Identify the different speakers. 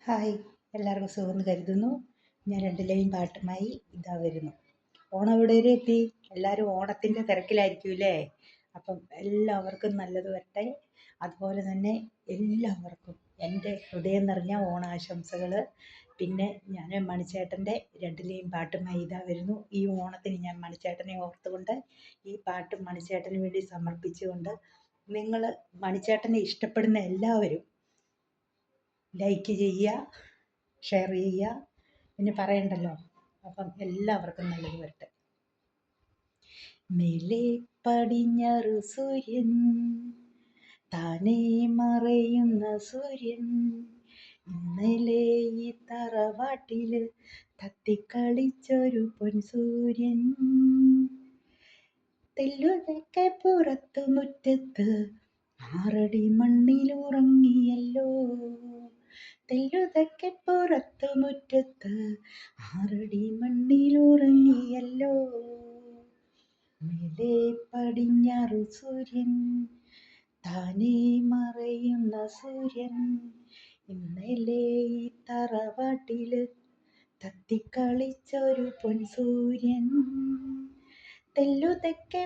Speaker 1: Hi, എല്ലാവർക്കും സുഖമെന്ന് കരുതുന്നു. ഞാൻ 2 ലൈൻ പാട്ടുമായി ഇതാ വരുന്നു. ഓണം ഇവിടെ വരെ എത്തി. എല്ലാവരും ഓണത്തിൻ്റെ തിരക്കിലായിരിക്കൂല്ലേ? അപ്പം എല്ലാവർക്കും നല്ലത് വരട്ടെ. അതുപോലെ തന്നെ എല്ലാവർക്കും എൻ്റെ ഹൃദയം നിറഞ്ഞ ഓണാശംസകൾ. പിന്നെ ഞാൻ മണിച്ചേട്ടൻ്റെ 2 ലൈൻ പാട്ടുമായി ഇതാ വരുന്നു. ഈ ഓണത്തിന് ഞാൻ മണിച്ചേട്ടനെ ഓർത്തുകൊണ്ട് ഈ പാട്ട് മണിച്ചേട്ടന് വേണ്ടി സമർപ്പിച്ചുകൊണ്ട് നിങ്ങൾ മണിച്ചേട്ടനെ ഇഷ്ടപ്പെടുന്ന എല്ലാവരും ലൈക്ക് ചെയ്യുക, ഷെയർ ചെയ്യുക, പിന്നെ പറയണ്ടല്ലോ. അപ്പം എല്ലാവർക്കും നല്ലത് വരട്ടെ. മേലെ പടിഞ്ഞാറ് സൂര്യൻ, താനേ മറയുന്ന സൂര്യൻ, ഇന്നലെ ഈ തറവാട്ടില് തത്തിക്കളിച്ചൊരു പൊൻസൂര്യൻ, തെല്ലുതൊക്കെ പുറത്തു മുറ്റത്ത് 6 അടി മണ്ണിലുറങ്ങിയല്ലോ, തെല്ലുതൊക്കെ പുറത്തു മുറ്റത്ത് 6 അടി മണ്ണിലുറങ്ങിയല്ലോ. മേലെ പടിഞ്ഞാറ് സൂര്യൻ, താനേ മറയുന്ന സൂര്യൻ, ഇന്നലെ ഈ തറവാട്ടില് തത്തിക്കളിച്ചൊരു പൊൻസൂര്യൻ, തെല്ലുതൊക്കെ